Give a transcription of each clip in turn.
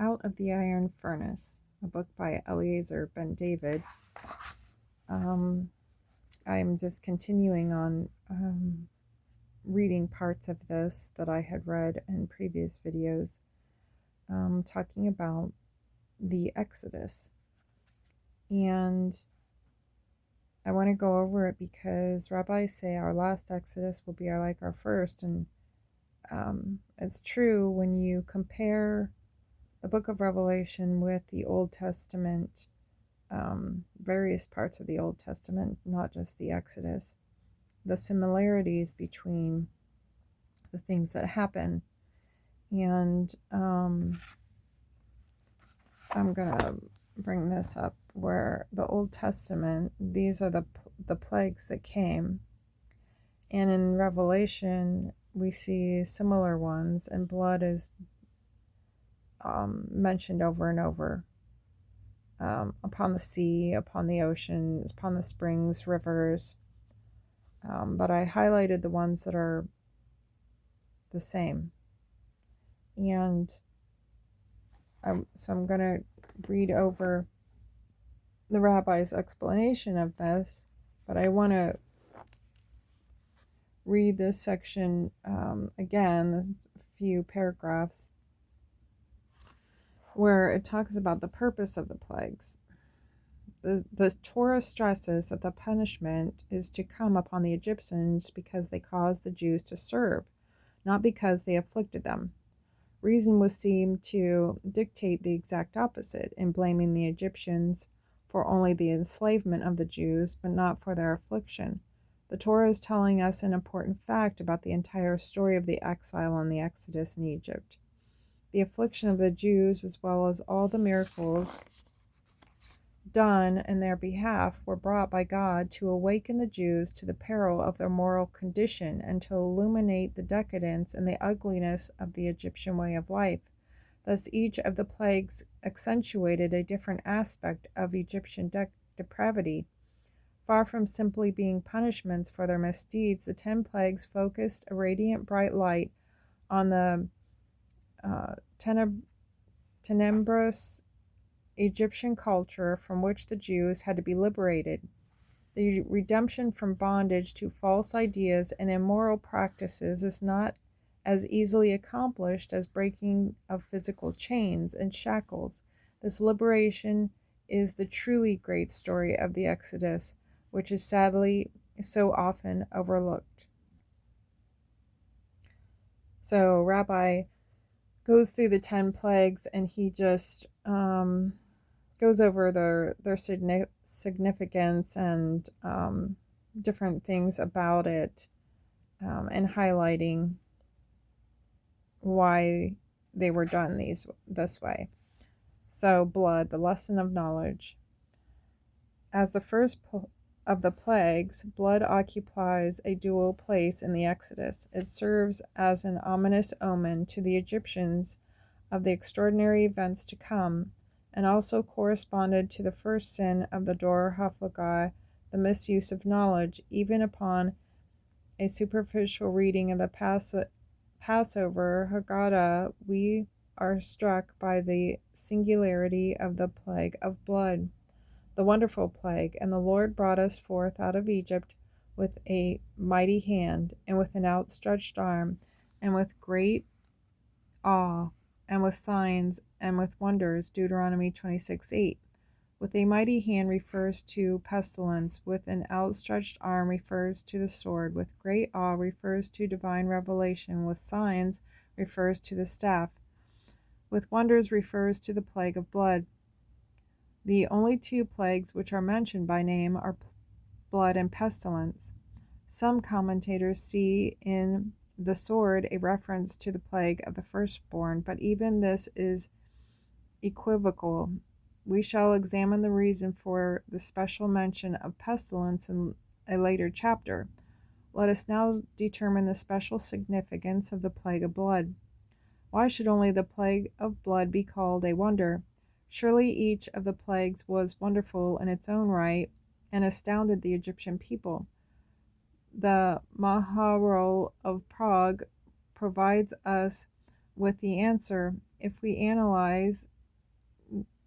Out of the Iron Furnace, a book by Eliezer Ben David. I'm just continuing on reading parts of this that I had read in previous videos, talking about the Exodus. And I want to go over it because rabbis say our last Exodus will be like our first. And it's true when you compare the book of Revelation with the Old Testament, various parts of the Old Testament, not just the Exodus, the similarities between the things that happen. And I'm going to bring this up where the Old Testament, these are the plagues that came. And in Revelation, we see similar ones, and blood is mentioned over and over. Upon the sea, upon the ocean, upon the springs, rivers. But I highlighted the ones that are the same. And so I'm going to read over the rabbi's explanation of this, but I want to read this section again, this few paragraphs, where it talks about the purpose of the plagues. The Torah stresses that the punishment is to come upon the Egyptians because they caused the Jews to serve, not because they afflicted them. Reason would seem to dictate the exact opposite in blaming the Egyptians for only the enslavement of the Jews, but not for their affliction. The Torah is telling us an important fact about the entire story of the exile and the Exodus in Egypt. The affliction of the Jews, as well as all the miracles done in their behalf, were brought by God to awaken the Jews to the peril of their moral condition and to illuminate the decadence and the ugliness of the Egyptian way of life. Thus, each of the plagues accentuated a different aspect of Egyptian depravity. Far from simply being punishments for their misdeeds, the 10 plagues focused a radiant bright light on the tenebrous Egyptian culture from which the Jews had to be liberated. The redemption from bondage to false ideas and immoral practices is not as easily accomplished as breaking of physical chains and shackles. This liberation is the truly great story of the Exodus, which is sadly so often overlooked. So Rabbi goes through the 10 plagues, and he just goes over their significance and different things about it, and highlighting why they were done this way. So blood, the lesson of knowledge. As the first of the plagues, blood occupies a dual place in the Exodus. It serves as an ominous omen to the Egyptians of the extraordinary events to come, and also corresponded to the first sin of the Dor HaFlagah, the misuse of knowledge. Even upon a superficial reading of the Passover Haggadah, we are struck by the singularity of the plague of blood, the wonderful plague. And the Lord brought us forth out of Egypt with a mighty hand, and with an outstretched arm, and with great awe, and with signs, and with wonders. Deuteronomy 26:8. With a mighty hand refers to pestilence. With an outstretched arm refers to the sword. With great awe refers to divine revelation. With signs refers to the staff. With wonders refers to the plague of blood. The only 2 plagues which are mentioned by name are blood and pestilence. Some commentators see in the sword a reference to the plague of the firstborn, but even this is equivocal. We shall examine the reason for the special mention of pestilence in a later chapter. Let us now determine the special significance of the plague of blood. Why should only the plague of blood be called a wonder? Surely each of the plagues was wonderful in its own right and astounded the Egyptian people. The Maharal of Prague provides us with the answer. if we analyze,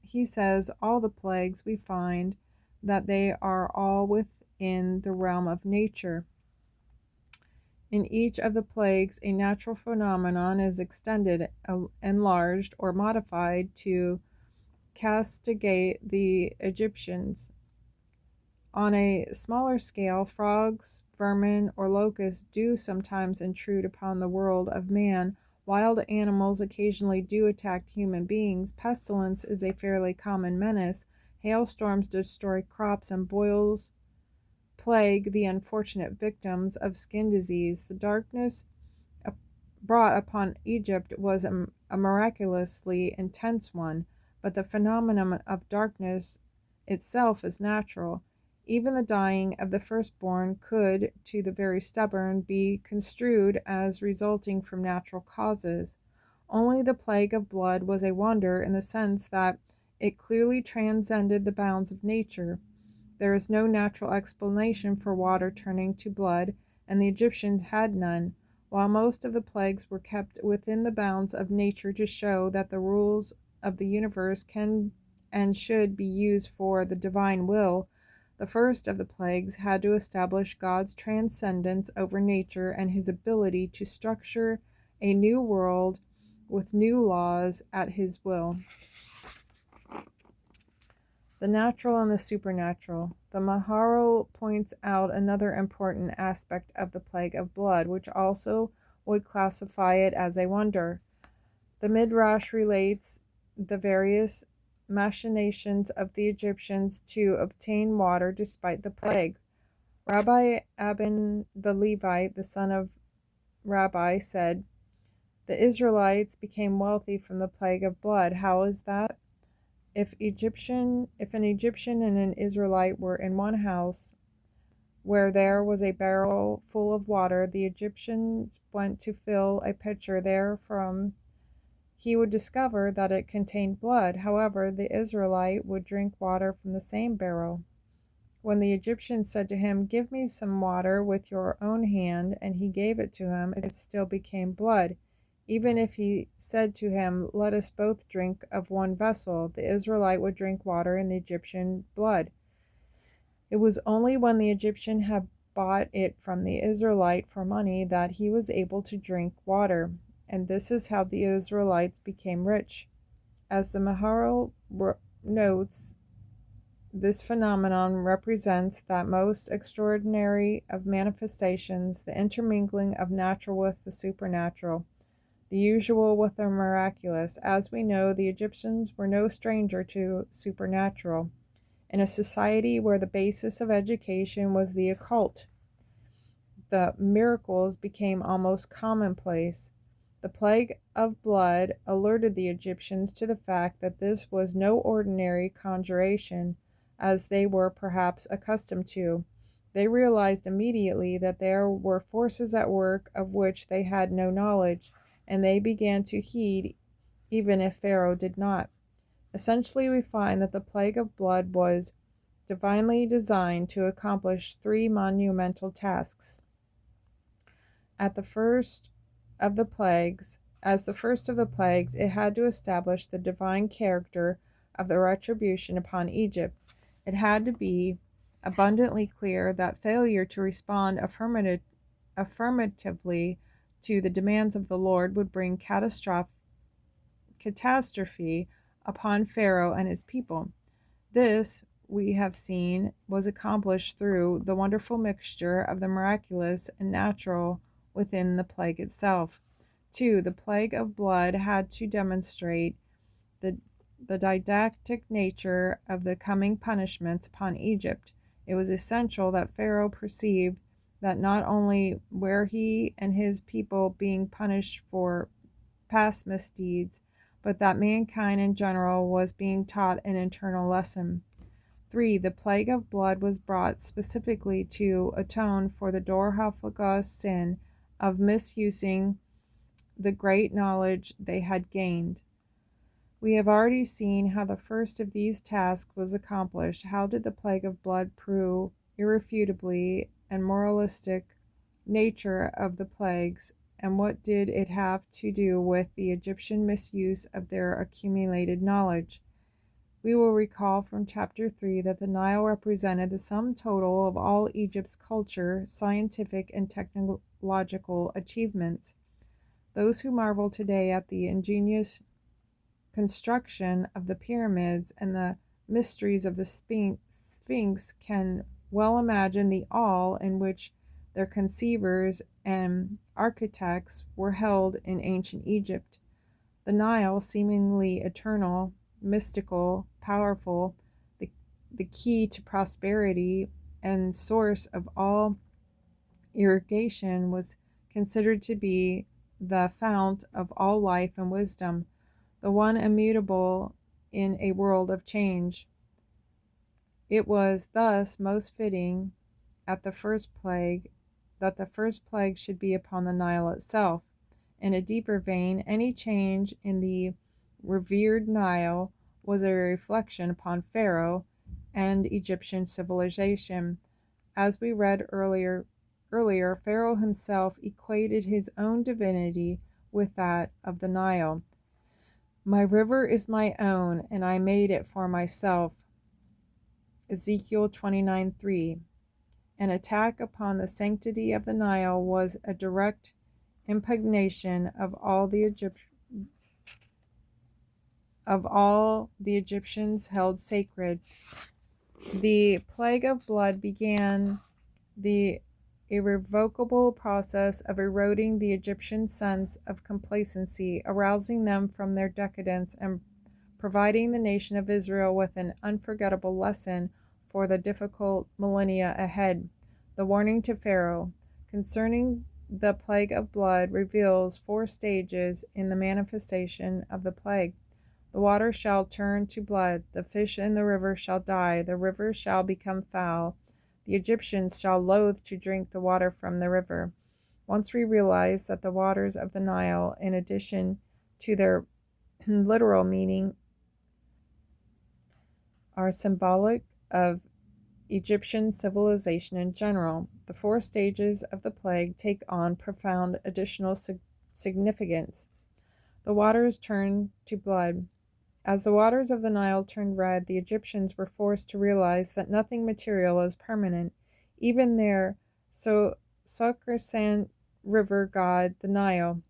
he says, all the plagues, we find that they are all within the realm of nature. In each of the plagues, a natural phenomenon is extended, enlarged, or modified to castigate the Egyptians. On a smaller scale, frogs, vermin, or locusts do sometimes intrude upon the world of man. Wild animals occasionally do attack human beings. Pestilence is a fairly common menace. Hailstorms destroy crops, and boils plague the unfortunate victims of skin disease. The darkness brought upon Egypt was a miraculously intense one, but the phenomenon of darkness itself is natural. Even the dying of the firstborn could, to the very stubborn, be construed as resulting from natural causes. Only the plague of blood was a wonder in the sense that it clearly transcended the bounds of nature. There is no natural explanation for water turning to blood, and the Egyptians had none, while most of the plagues were kept within the bounds of nature to show that the rules of the universe can and should be used for the divine will. The first of the plagues had to establish God's transcendence over nature and his ability to structure a new world with new laws at his will. The natural and the supernatural. The Maharal points out another important aspect of the plague of blood, which also would classify it as a wonder. The Midrash relates the various machinations of the Egyptians to obtain water despite the plague. Rabbi Abin the Levite, the son of Rabbi, said, "The Israelites became wealthy from the plague of blood. How is that? If an Egyptian and an Israelite were in one house where there was a barrel full of water, the Egyptian went to fill a pitcher therefrom, he would discover that it contained blood. However, the Israelite would drink water from the same barrel. When the Egyptian said to him, 'Give me some water with your own hand,' and he gave it to him, it still became blood. Even if he said to him, 'Let us both drink of one vessel,' the Israelite would drink water in the Egyptian blood. It was only when the Egyptian had bought it from the Israelite for money that he was able to drink water, and this is how the Israelites became rich. As the Maharal notes, this phenomenon represents that most extraordinary of manifestations, the intermingling of natural with the supernatural, the usual with the miraculous. As we know, the Egyptians were no stranger to supernatural. In a society where the basis of education was the occult, the miracles became almost commonplace. The plague of blood alerted the Egyptians to the fact that this was no ordinary conjuration, as they were perhaps accustomed to. They realized immediately that there were forces at work of which they had no knowledge, and they began to heed, even if Pharaoh did not. Essentially, we find that the plague of blood was divinely designed to accomplish three monumental tasks. As the first of the plagues, it had to establish the divine character of the retribution upon Egypt. It had to be abundantly clear that failure to respond affirmatively to the demands of the Lord would bring catastrophe upon Pharaoh and his people. This, we have seen, was accomplished through the wonderful mixture of the miraculous and natural within the plague itself. 2. The plague of blood had to demonstrate the didactic nature of the coming punishments upon Egypt. It was essential that Pharaoh perceived that not only were he and his people being punished for past misdeeds, but that mankind in general was being taught an eternal lesson. 3. The plague of blood was brought specifically to atone for the Dor HaFlagah's sin of misusing the great knowledge they had gained. We have already seen how the first of these tasks was accomplished. How did the plague of blood prove irrefutably and moralistic nature of the plagues, and what did it have to do with the Egyptian misuse of their accumulated knowledge? We will recall from chapter 3 that the Nile represented the sum total of all Egypt's culture, scientific, and technological achievements. Those who marvel today at the ingenious construction of the pyramids and the mysteries of the Sphinx can well imagine the awe in which their conceivers and architects were held in ancient Egypt. The Nile, seemingly eternal, mystical, powerful, the key to prosperity and source of all irrigation, was considered to be the fount of all life and wisdom, the one immutable in a world of change. It was thus most fitting at the first plague that the first plague should be upon the Nile itself. In a deeper vein, any change in the revered Nile was a reflection upon Pharaoh and Egyptian civilization. As we read earlier, Pharaoh himself equated his own divinity with that of the Nile. My river is my own, and I made it for myself. Ezekiel 29:3. An attack upon the sanctity of the Nile was a direct impugnation of all the Egyptians held sacred. The plague of blood began the irrevocable process of eroding the Egyptian sense of complacency, arousing them from their decadence, and providing the nation of Israel with an unforgettable lesson for the difficult millennia ahead. The warning to Pharaoh concerning the plague of blood reveals 4 stages in the manifestation of the plague. The water shall turn to blood, the fish in the river shall die, the river shall become foul. The Egyptians shall loathe to drink the water from the river. Once we realize that the waters of the Nile, in addition to their literal meaning, are symbolic of Egyptian civilization in general, the 4 stages of the plague take on profound additional significance. The waters turn to blood. As the waters of the Nile turned red, the Egyptians were forced to realize that nothing material is permanent. Even their sacrosanct river god, the Nile.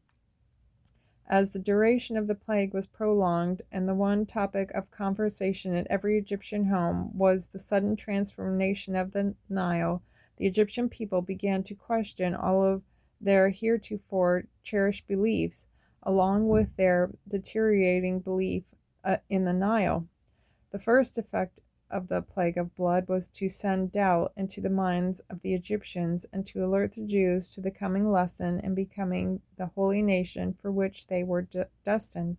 As the duration of the plague was prolonged, and the one topic of conversation at every Egyptian home was the sudden transformation of the Nile, the Egyptian people began to question all of their heretofore cherished beliefs, along with their deteriorating belief in the Nile. The first effect of the plague of blood was to send doubt into the minds of the Egyptians and to alert the Jews to the coming lesson in becoming the holy nation for which they were destined.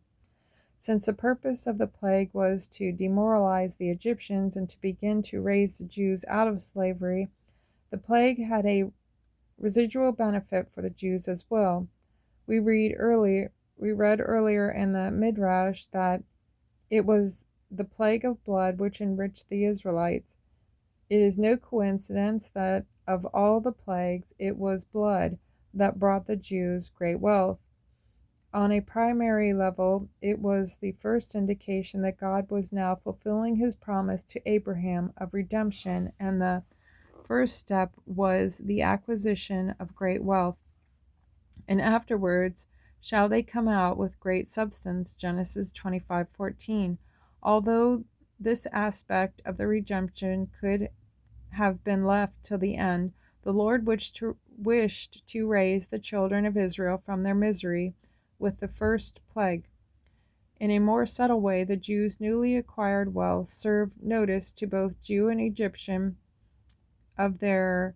Since the purpose of the plague was to demoralize the Egyptians and to begin to raise the Jews out of slavery, the plague had a residual benefit for the Jews as well. We read earlier in the Midrash that it was the plague of blood which enriched the Israelites. It is no coincidence that of all the plagues, it was blood that brought the Jews great wealth. On a primary level, it was the first indication that God was now fulfilling his promise to Abraham of redemption, and the first step was the acquisition of great wealth. And afterwards shall they come out with great substance, Genesis 25:14. Although this aspect of the redemption could have been left till the end, the Lord wished to raise the children of Israel from their misery with the first plague. In a more subtle way, the Jews' newly acquired wealth served notice to both Jew and Egyptian of their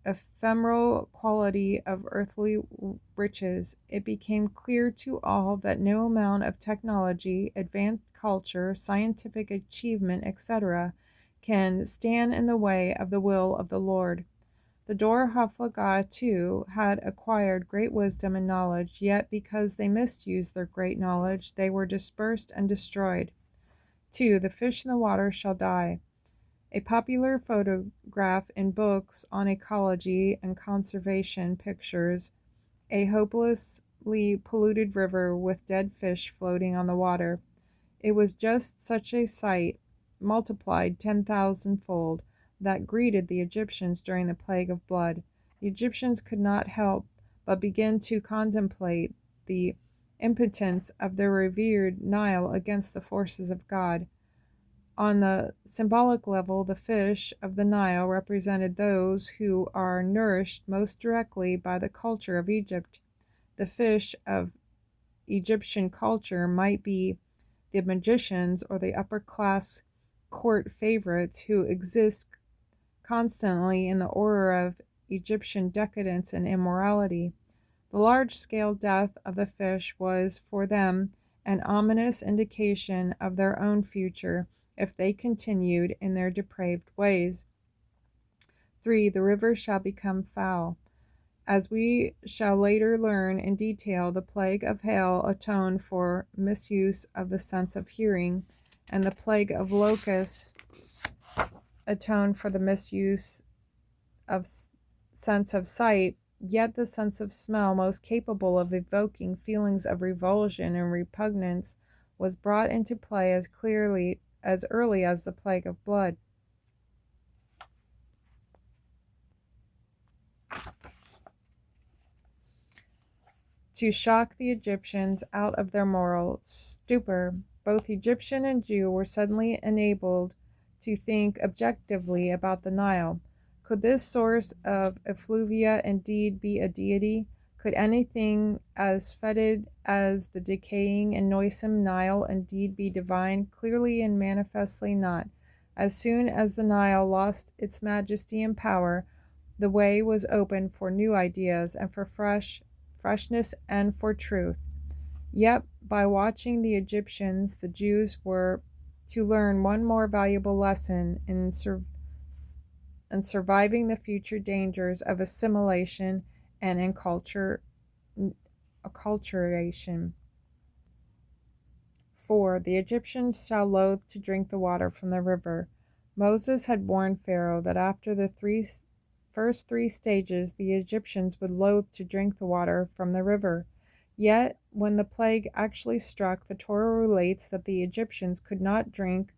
ephemeral quality of earthly riches. It became clear to all that no amount of technology, advanced culture, scientific achievement, etc., can stand in the way of the will of the Lord. The Dor Haflagah, too, had acquired great wisdom and knowledge, yet because they misused their great knowledge, they were dispersed and destroyed. 2. The fish in the water shall die. A popular photograph in books on ecology and conservation pictures a hopelessly polluted river with dead fish floating on the water. It was just such a sight, multiplied 10,000-fold, that greeted the Egyptians during the plague of blood. The Egyptians could not help but begin to contemplate the impotence of their revered Nile against the forces of God. On the symbolic level, the fish of the Nile represented those who are nourished most directly by the culture of Egypt. The fish of Egyptian culture might be the magicians or the upper class court favorites who exist constantly in the aura of Egyptian decadence and immorality. The large-scale death of the fish was for them an ominous indication of their own future if they continued in their depraved ways. 3. The river shall become foul. As we shall later learn in detail, the plague of hail atoned for misuse of the sense of hearing, and the plague of locusts atoned for the misuse of sense of sight. Yet the sense of smell, most capable of evoking feelings of revulsion and repugnance, was brought into play as early as the plague of blood. To shock the Egyptians out of their moral stupor, both Egyptian and Jew were suddenly enabled to think objectively about the Nile. Could this source of effluvia indeed be a deity? Could anything as fetid as the decaying and noisome Nile indeed be divine? Clearly and manifestly not. As soon as the Nile lost its majesty and power, the way was open for new ideas and for freshness and for truth. Yet, by watching the Egyptians, the Jews were to learn one more valuable lesson in surviving the future dangers of assimilation and acculturation. 4. The Egyptians shall loathe to drink the water from the river. Moses had warned Pharaoh that after the first three stages, the Egyptians would loathe to drink the water from the river. Yet, when the plague actually struck, the Torah relates that the Egyptians could not drink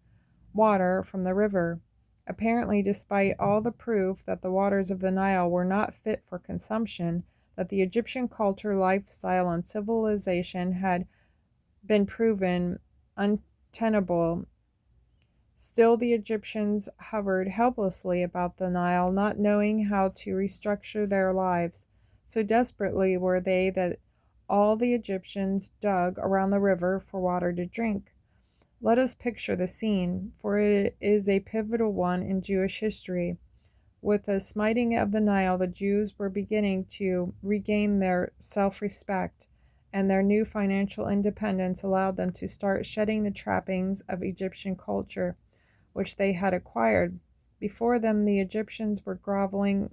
water from the river. Apparently, despite all the proof that the waters of the Nile were not fit for consumption, that the Egyptian culture, lifestyle, and civilization had been proven untenable, still the Egyptians hovered helplessly about the Nile, not knowing how to restructure their lives. So desperately were they that all the Egyptians dug around the river for water to drink. Let us picture the scene, for it is a pivotal one in Jewish history. With the smiting of the Nile, the Jews were beginning to regain their self-respect, and their new financial independence allowed them to start shedding the trappings of Egyptian culture, which they had acquired. Before them, the Egyptians were groveling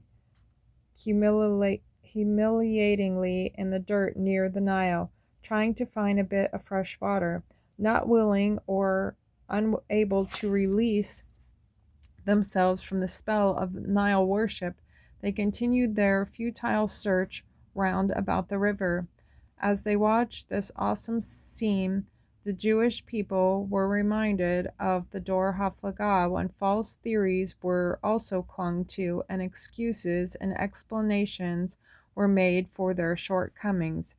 humiliatingly in the dirt near the Nile, trying to find a bit of fresh water. Not willing or unable to release themselves from the spell of Nile worship, they continued their futile search round about the river. As they watched this awesome scene, the Jewish people were reminded of the Dor HaFlagah, when false theories were also clung to and excuses and explanations were made for their shortcomings.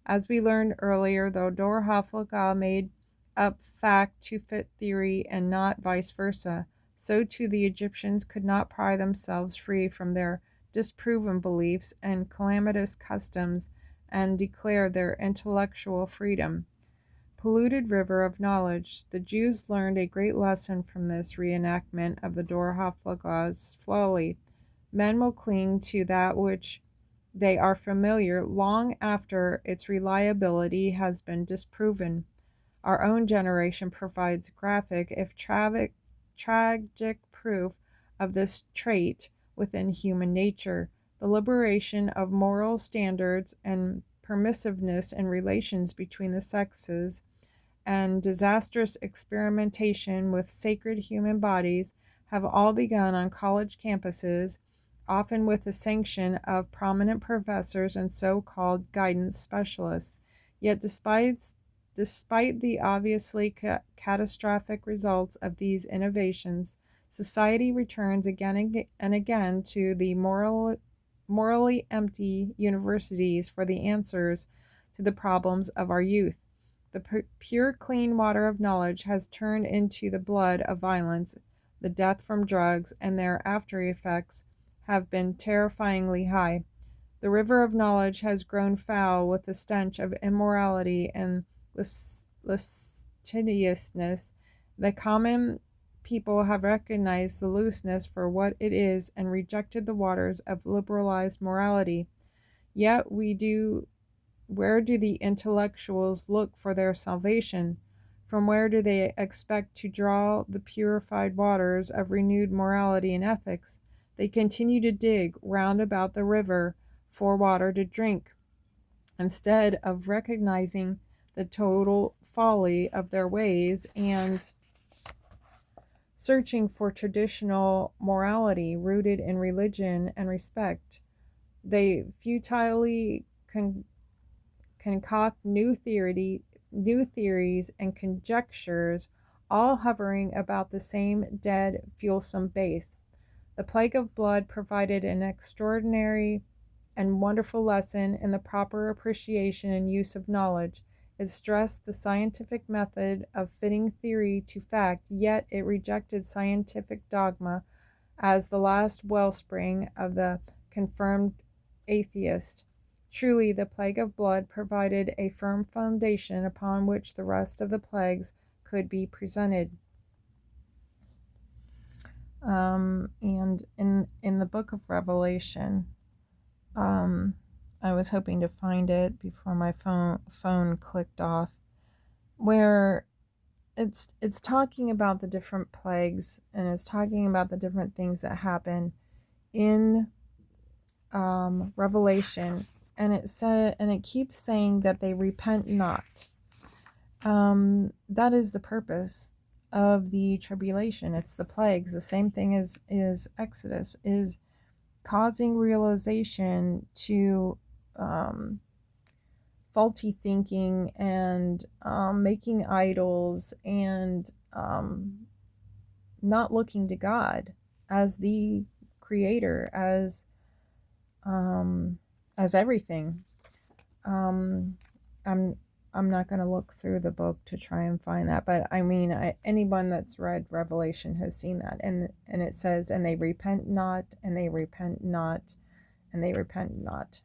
As we learned earlier, the Dor HaFlagah made up fact to fit theory and not vice versa. So too the Egyptians could not pry themselves free from their disproven beliefs and calamitous customs and declare their intellectual freedom. Polluted river of knowledge. The Jews learned a great lesson from this reenactment of the Dor HaFlagah's folly. Men will cling to that which they are familiar long after its reliability has been disproven. Our own generation provides graphic, if tragic proof of this trait within human nature. The liberation of moral standards and permissiveness in relations between the sexes and disastrous experimentation with sacred human bodies have all begun on college campuses often with the sanction of prominent professors and so-called guidance specialists. Yet despite the obviously catastrophic results of these innovations, society returns again and again to the morally empty universities for the answers to the problems of our youth. The pure, clean water of knowledge has turned into the blood of violence. The death from drugs and their after effects have been terrifyingly high. The river of knowledge has grown foul with the stench of immorality and lasciviousness. The common people have recognized the looseness for what it is and rejected the waters of liberalized morality. Yet where do the intellectuals look for their salvation? From where do they expect to draw the purified waters of renewed morality and ethics? They continue to dig round about the river for water to drink, instead of recognizing the total folly of their ways and searching for traditional morality rooted in religion and respect. They futilely concoct new theories and conjectures, all hovering about the same dead, fulsome base. The plague of blood provided an extraordinary and wonderful lesson in the proper appreciation and use of knowledge. It stressed the scientific method of fitting theory to fact, yet it rejected scientific dogma as the last wellspring of the confirmed atheist. Truly, the plague of blood provided a firm foundation upon which the rest of the plagues could be presented. And in the book of Revelation, I was hoping to find it before my phone clicked off, where it's talking about the different plagues, and it's talking about the different things that happen in Revelation, and it keeps saying that they repent not. That is the purpose of the tribulation. It's the plagues. The same thing as Exodus, is causing realization to faulty thinking and making idols and not looking to God as the creator, as everything. I'm not going to look through the book to try and find that, but I mean, anyone that's read Revelation has seen that, and it says, and they repent not, and they repent not, and they repent not.